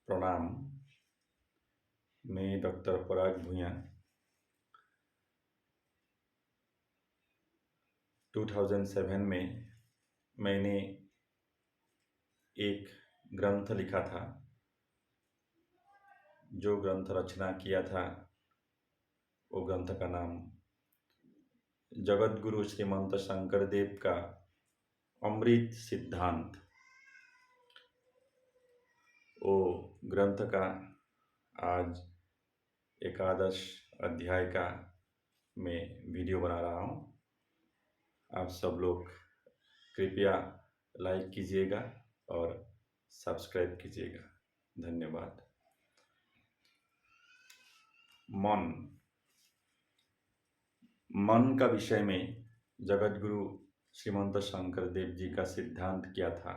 प्रणाम। मैं डॉक्टर पराग भूया 2007 में मैंने एक ग्रंथ लिखा था। जो ग्रंथ रचना किया था वो ग्रंथ का नाम जगत गुरु श्रीमंत शंकर देव का अमृत सिद्धांत। वो ग्रंथ का आज एकादश अध्याय का मैं वीडियो बना रहा हूँ। आप सब लोग कृपया लाइक कीजिएगा और सब्सक्राइब कीजिएगा। धन्यवाद। मन का विषय में जगत गुरु श्रीमंत शंकर देव जी का सिद्धांत क्या था।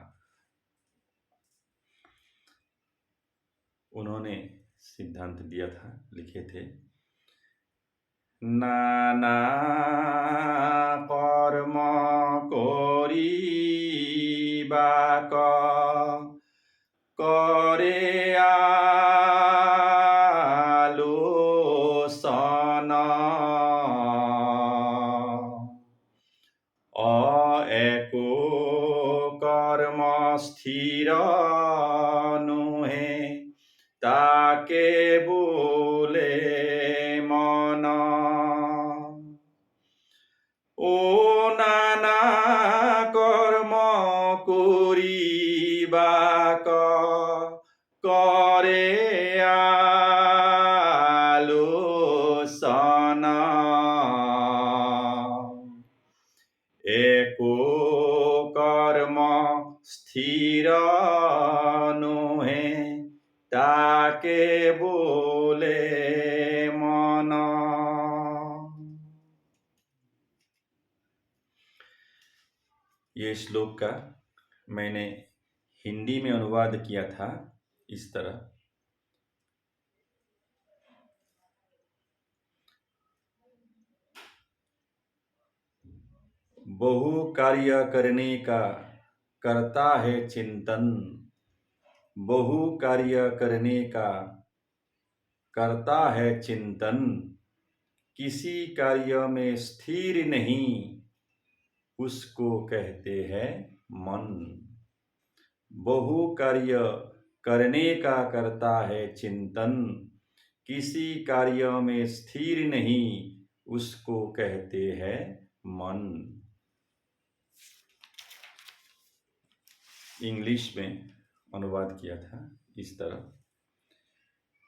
उन्होंने सिद्धांत दिया था, लिखे थे, नाना कर्म करिबाक करे आलोचना एको कर्म स्थिर नुहे ताके बोले मन ओ नाना कर्म करिबाक करे आलोचना एको कर्म स्थिर नुहे ताके बोले मन। ये श्लोक का मैंने हिंदी में अनुवाद किया था इस तरह, बहु कार्य करने का करता है चिंतन, बहु कार्य करने का करता है चिंतन, किसी कार्य में स्थिर नहीं उसको कहते हैं मन। बहु कार्य करने का करता है चिंतन, किसी कार्य में स्थिर नहीं उसको कहते हैं मन। इंग्लिश में अनुवाद किया था इस तरह,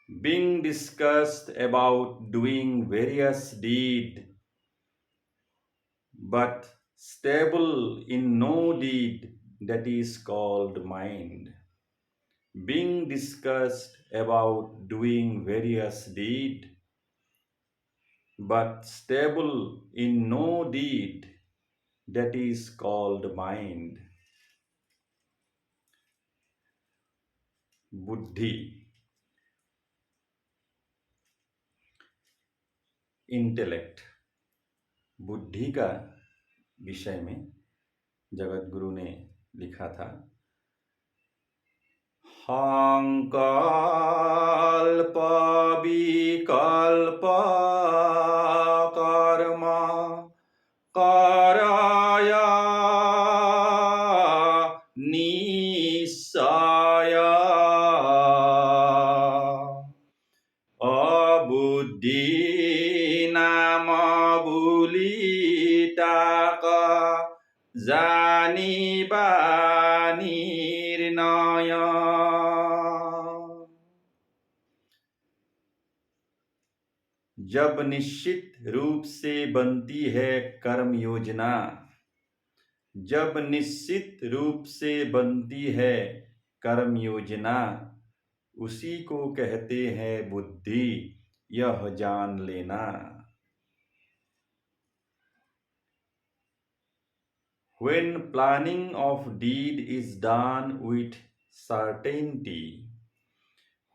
being discussed about doing various deed but stable in no deed, that is called mind. Being discussed about doing various deed but stable in no deed, that is called mind. बुद्धि, intellect, बुद्धि का विषय में जगत गुरु ने लिखा था, संकल्प विकल्प कर्म करय निश्चय अबुद्धि नाम बुलिटाक जानिबा निर्णय। जब निश्चित रूप से बनती है कर्म योजना, जब निश्चित रूप से बनती है कर्म योजना, उसी को कहते हैं बुद्धि, यह जान लेना। When planning of deed is done with certainty,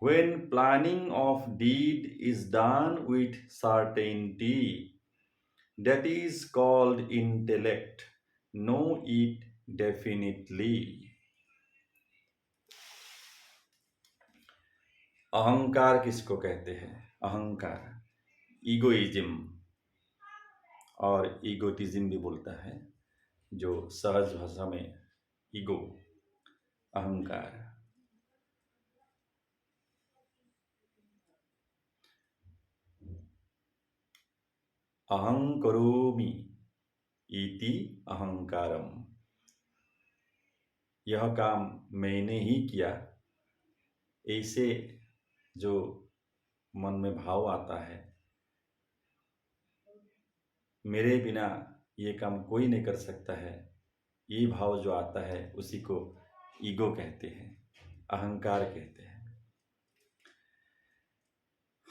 when planning of deed is done with certainty, that is called intellect. Know it definitely. अहंकार किसको कहते हैं? अहंकार, ईगोइज्म, और ईगोटिज्म भी बोलता है, जो सहज भाषा में ईगो, अहंकार। अहं करोमि इति अहंकारम, यह काम मैंने ही किया, ऐसे जो मन में भाव आता है, मेरे बिना ये काम कोई नहीं कर सकता है, ये भाव जो आता है उसी को ईगो कहते हैं, अहंकार कहते हैं।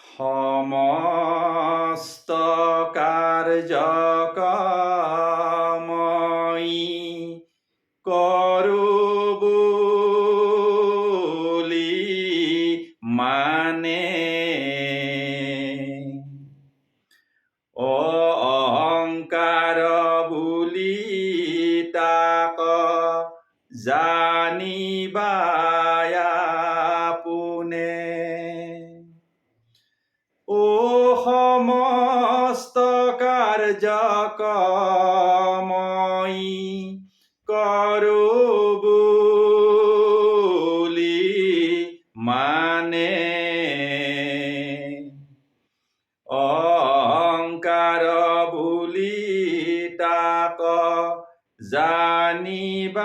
समस्त कार्य कामई करो बोली माने, अहंकार बोली ताक जानिबाया पुने। ओ समस्त कार्य कामई करो बोली माने, अहंकार बोली ताक जानिबाया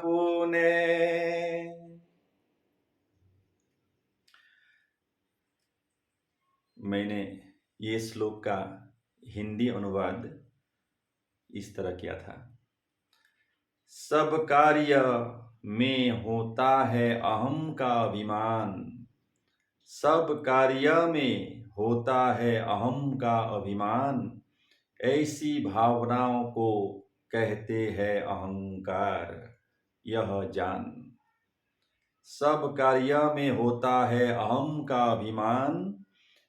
पुने। मैंने ये श्लोक का हिंदी अनुवाद इस तरह किया था। सब कार्य में होता है अहम का अभिमान, सब कार्य में होता है अहम का अभिमान, ऐसी भावनाओं को कहते हैं अहंकार, यह जान। सब कार्य में होता है अहम का अभिमान,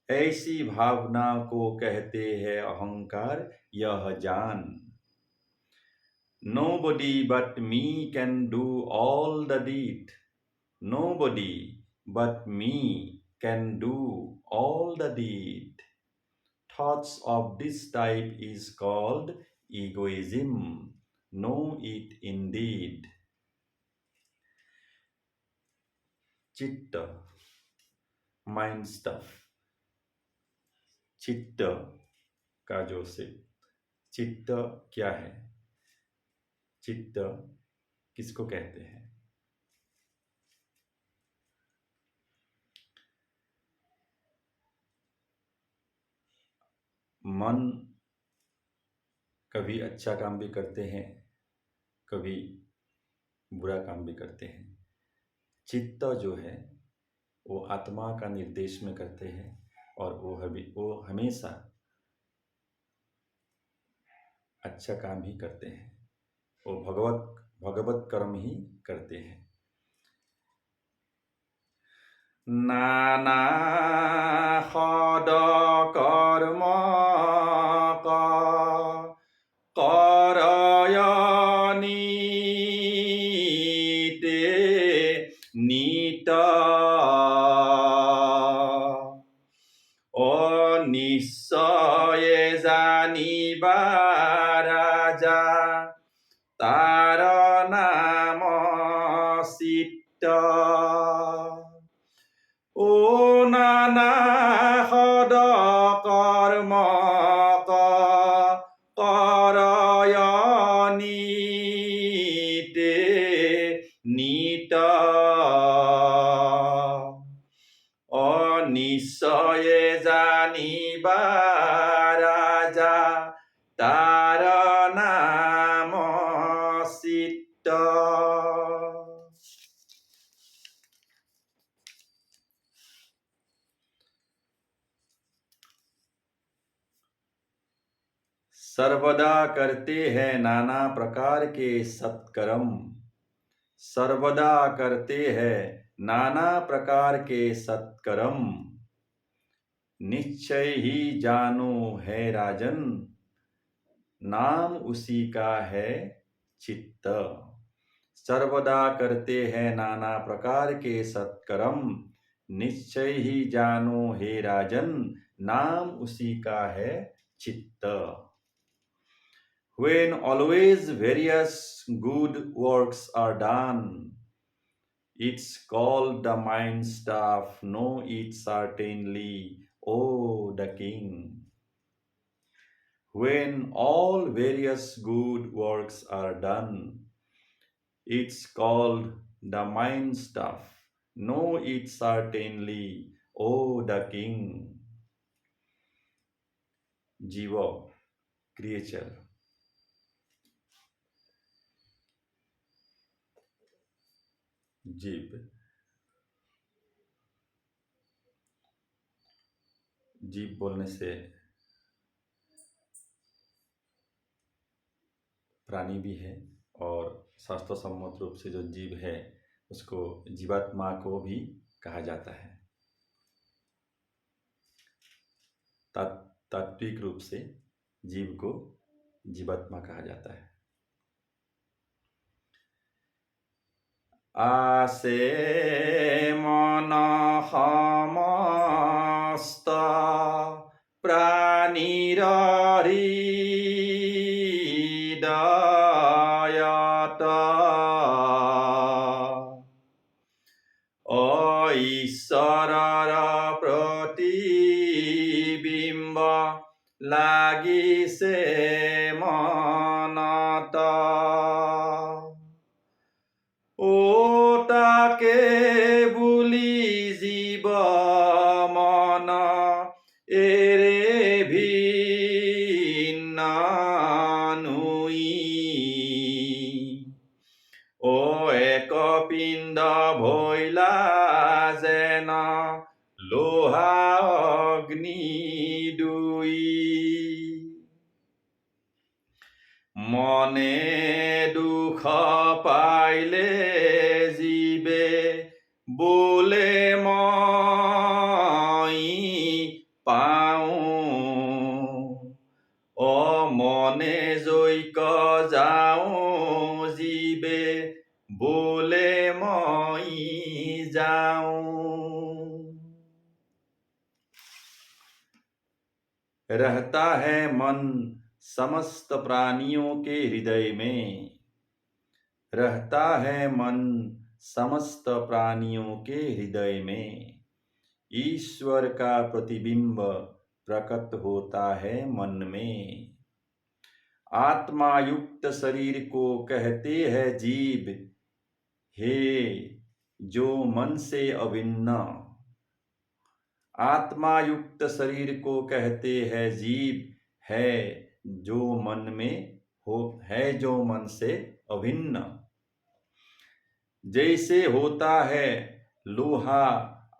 ऐसी भावना को कहते हैं अहंकार, यह जान। Nobody but me can do all the deed. Nobody but me can do all the deed. Thoughts of this type is called egoism. Know it indeed. चित्त, माइंड स्टफ। चित्त का जो से चित्त क्या है? चित्त किसको कहते हैं? मन कभी अच्छा काम भी करते हैं, कभी बुरा काम भी करते हैं। चित्त जो है वो आत्मा का निर्देश में करते हैं, और वो हमेशा अच्छा काम ही करते हैं, वो भगवत कर्म ही करते हैं। नाना खद कर्म करयनीते नीत, अनिश्चय जानिबा राजा, तार नाम चित्त। ओ नाना खद कर्म करयनीते नीत, अनिश्चय जानिबा राजा, तार नाम चित्त। सर्वदा करते हैं नाना प्रकार के सत्कर्म, सर्वदा करते हैं नाना प्रकार के सत्कर्म, निश्चय ही जानो है राजन, नाम उसी का है चित्त। सर्वदा करते हैं नाना प्रकार के सत्कर्म, निश्चय ही जानो हे राजन, नाम उसी का है चित्त। When always various good works are done, it's called the mind staff, know it certainly, O the king. When all various good works are done, it's called the mind staff, know it certainly, O the king. Jiva, creature. जीव, जीव बोलने से प्राणी भी है, और शास्त्र सम्मत रूप से जो जीव है उसको जीवात्मा को भी कहा जाता है। तात्विक रूप से जीव को जीवात्मा कहा जाता है। आसे मन समस्त प्राणीर हृदयत ईश्वरर प्रतिबिम्ब লাগিছে মনত, ও তাকে বুলি জীব মন এৰে ভিন্ন নুই, ও এক পিণ্ড ভৈলা যেন লোহা অগ্নি দুই, মনে দুখ পাইলে জীবে বোলে মই পাওঁ, অ মনে জৈক যাওঁ জীবে বোলে মই যাওঁ। रहता है मन समस्त प्राणियों के हृदय में, रहता है मन समस्त प्राणियों के हृदय में, ईश्वर का प्रतिबिंब प्रकट होता है मन में। आत्मा युक्त शरीर को कहते हैं जीव, हे जो मन से अभिन्न। आत्मा युक्त शरीर को कहते हैं जीव, है जो मन में हो, है जो मन से अभिन्न। जैसे होता है लोहा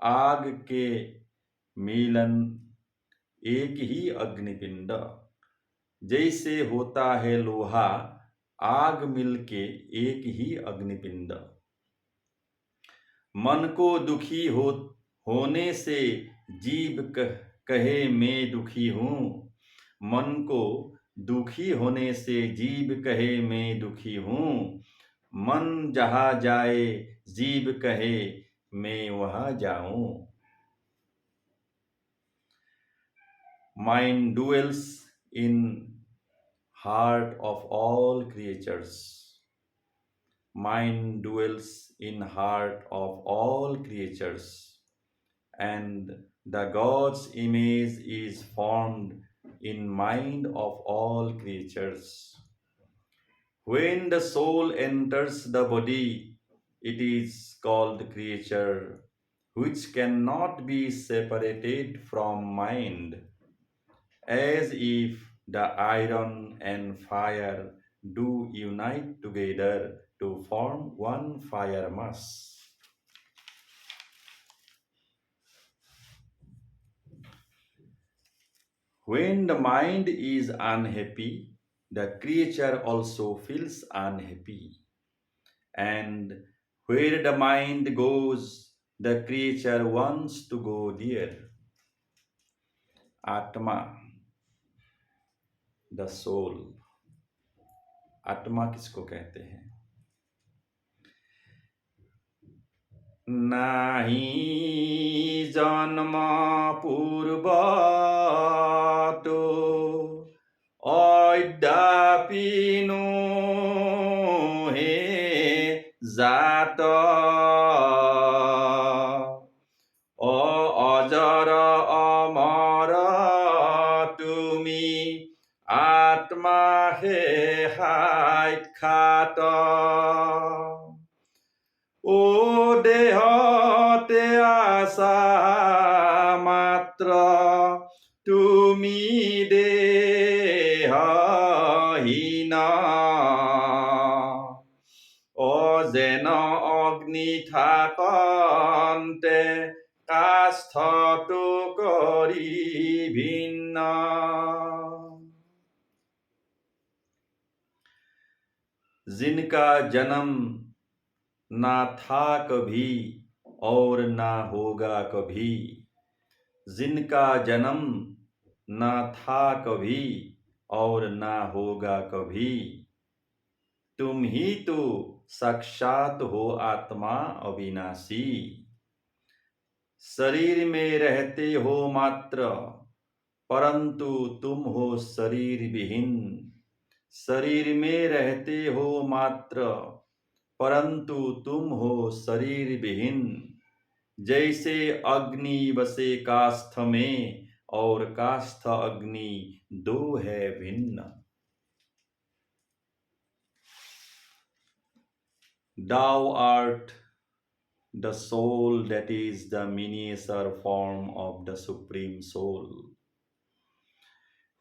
आग के मिलन एक ही अग्निपिंड, जैसे होता है लोहा आग मिलके एक ही अग्निपिंड। मन को दुखी होने से जीव कहे मैं दुखी हूँ, मन को दुखी होने से जीव कहे मैं दुखी हूँ, मन जहाँ जाए जीव कहे मैं वहाँ जाऊं। Mind dwells in heart of all creatures. Mind dwells in heart of all creatures, and the God's image is formed in mind of all creatures. When the soul enters the body, it is called creature, which cannot be separated from mind, as if the iron and fire do unite together to form one fire mass. When the mind is unhappy, the creature also feels unhappy. And where the mind goes, the creature wants to go there. Atma, the soul. आत्मा किसको कहते हैं? नाही जन्म पूर्वतो अद्यापिनो हे जात अजर अमर तुमी आत्मा हे साक्षात ও দেহতে আছা মাত্ৰ তুমি দেহহীন যেন অগ্নি থাকন্তে কাষ্ঠটো কৰি ভিন্ন जिनका जन्म ना था कभी और ना होगा कभी जिनका जन्म ना था कभी और ना होगा कभी तुम ही तो साक्षात हो आत्मा अविनाशी शरीर में रहते हो मात्र परंतु तुम हो शरीर विहीन शरीर में रहते हो मात्र परंतु तुम हो शरीर विहीन जैसे अग्नि बसे काष्ठ में और काष्ठ अग्नि दो है भिन्न Thou art the soul that is the miniature form of the Supreme Soul,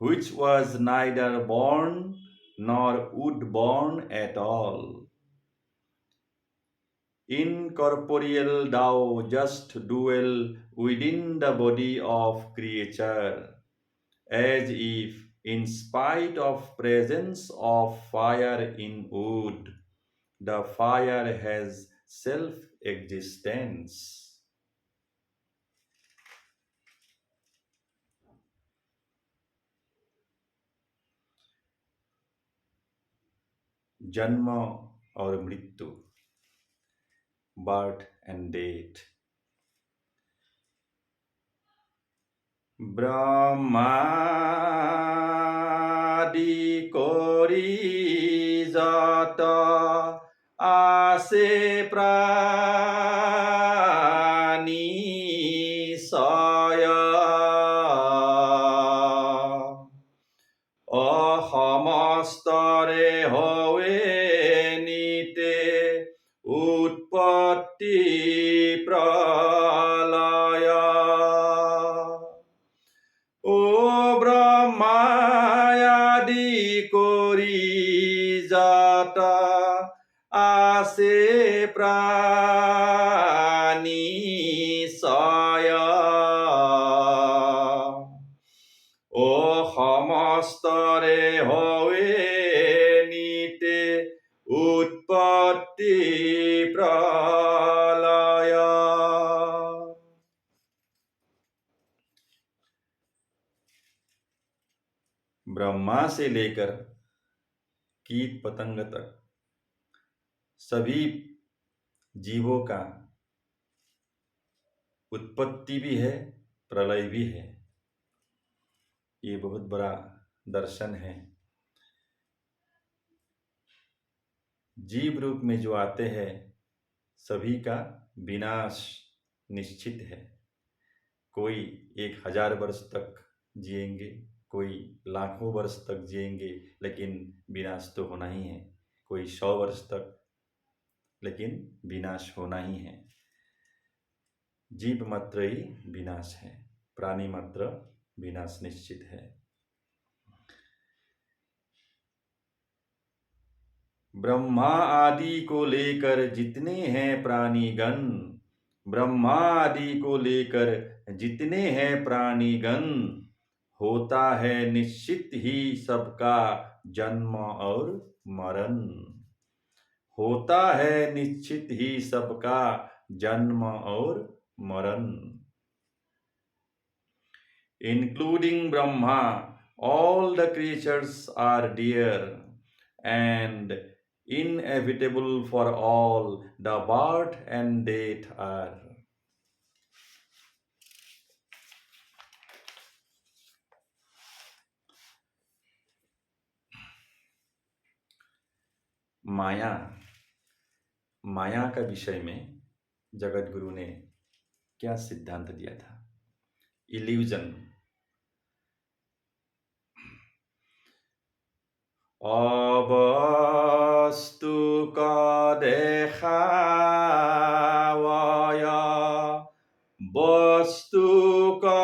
which was neither born nor would born at all. Incorporeal thou just dwell within the body of creature, as if in spite of presence of fire in wood, the fire has self-existence. जन्म और मृत्यु, birth and death. ব্রহ্মাদি করি যত আসে প্রাণী সয় অসমস্তরে হয়ে নিতে উৎপত্তি প্রলয় ও ব্রহ্মাদি করি যত আসে প্রাণী সয় ও সমস্তরে হয়ে নিতে উৎপত্তি প্রলয় ब्रह्मा से लेकर कीट पतंग तक सभी जीवों का उत्पत्ति भी है प्रलय भी है ये बहुत बड़ा दर्शन है जीव रूप में जो आते हैं सभी का विनाश निश्चित है कोई 1000 वर्ष तक जिएंगे कोई लाखों वर्ष तक जिएंगे लेकिन विनाश तो होना ही है कोई 100 वर्ष तक लेकिन विनाश होना ही है जीव मात्र ही विनाश है प्राणी मात्र विनाश निश्चित है ब्रह्मा आदि को लेकर जितने हैं प्राणीगण ब्रह्मा आदि को लेकर जितने हैं प्राणीगण होता है निश्चित ही सबका जन्म और मरण होता है निश्चित ही सबका जन्म और मरण including Brahma all the creatures are dear and inevitable for all, the birth and death are. माया माया का विषय में जगत गुरु ने क्या सिद्धांत दिया था? इल्यूजन। अवस्तु का देखावया वस्तु का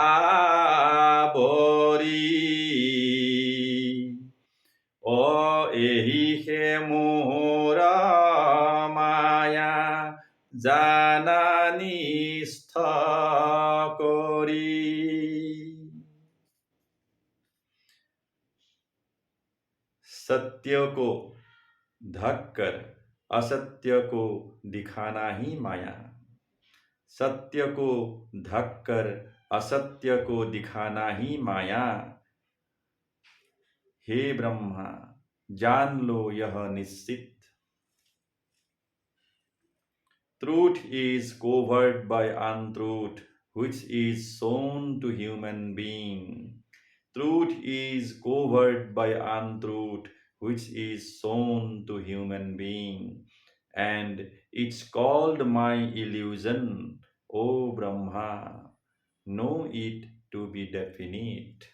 आवरी ओ एही हे मोरा माया जानानी करी। सत्य को ढककर असत्य को दिखाना ही माया। सत्य को ढककर असत्य को दिखाना ही माया। हे ब्रह्मा, जान लो यह निश्चित। Truth is covered by untruth, which is shown to human being. Truth is covered by untruth, which is shown to human being. And it's called my illusion, O Brahma. Know it to be definite.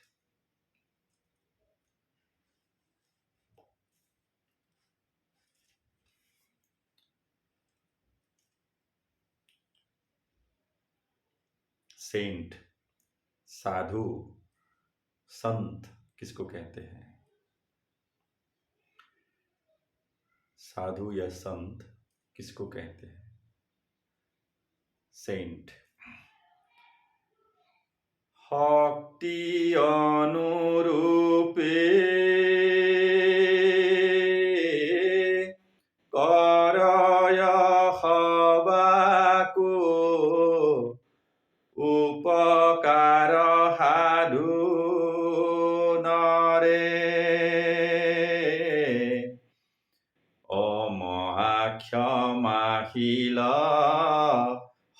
Saint, साधु, संत किसको कहते हैं? साधु या संत किसको कहते हैं? Saint. भक्ति अनुरूपे करय हवाको उपकार हाधु नरे अमहाक्षमाशील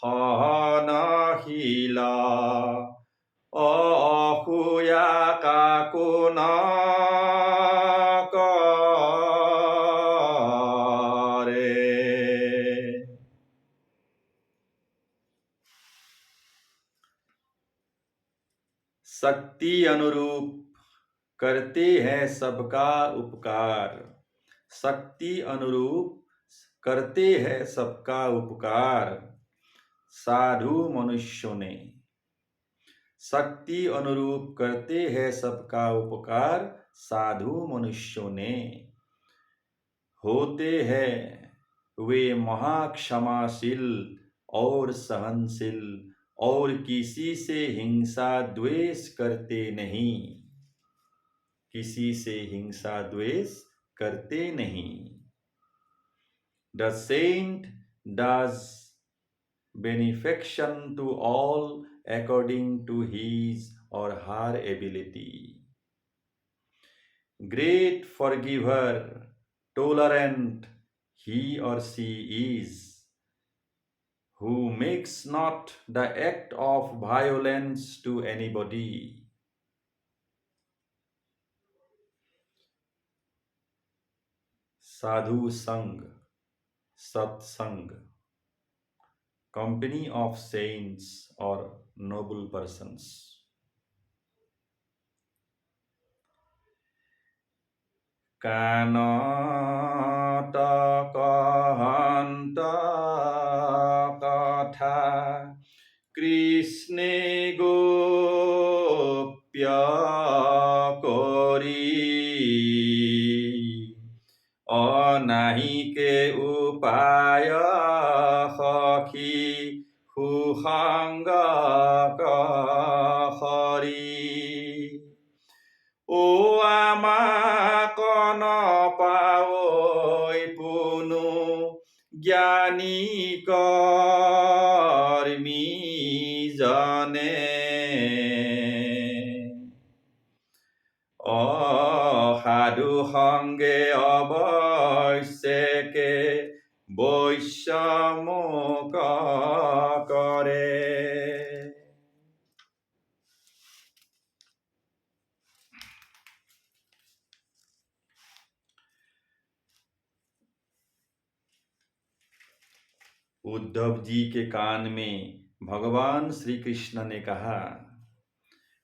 सहनशील असूया काको न करे। शक्ति अनुरूप करते हैं सबका उपकार। शक्ति अनुरूप करते हैं सबका उपकार साधु मनुष्यों ने। शक्ति अनुरूप करते हैं सबका उपकार साधु मनुष्यों ने। होते हैं वे महाक्षमाशील और सहनशील और किसी से हिंसा द्वेष करते नहीं। किसी से हिंसा द्वेष करते नहीं। The saint does benefaction to all according to his or her ability. Great forgiver, tolerant he or she is, who makes not the act of violence to anybody. साधु संग, सत्संग, company of saints or noble persons. कानत कहन्त कथा कृष्णे गोप्य करी अनाहिके उपाय सखी सुसंग हरि। ओ आमा कन पाओ पुनु ज्ञानी कर्मी जने সাধু সঙ্গে অবশ্যকে বৈষমুখ করে। उद्धव जी के कान में भगवान श्री कृष्ण ने कहा,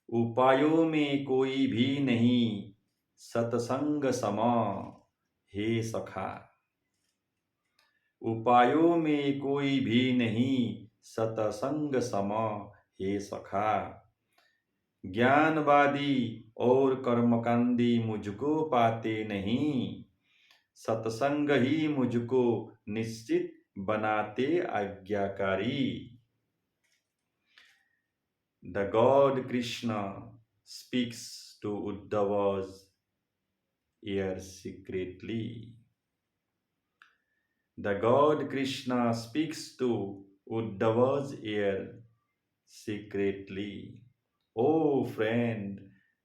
उपायों में कोई भी नहीं सत्संग सम हे सखा। उपायों में कोई भी नहीं सत्संग सम हे सखा। ज्ञानवादी और कर्मकांडी मुझको पाते नहीं, सत्संग ही मुझको निश्चित बनाते आज्ञाकारी। The God Krishna speaks to Uddhava's ear secretly. The God Krishna speaks to Uddhava's ear secretly. Oh friend,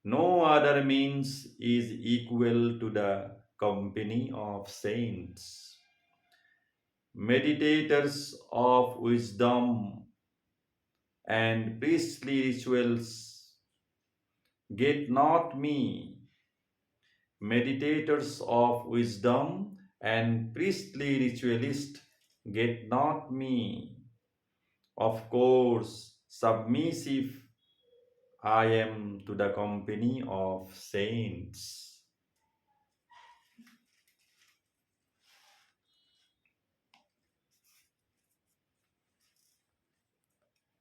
no other means is equal to the company of saints. Meditators of wisdom and priestly rituals get not me. Meditators of wisdom and priestly ritualists get not me. Of course, submissive I am to the company of saints.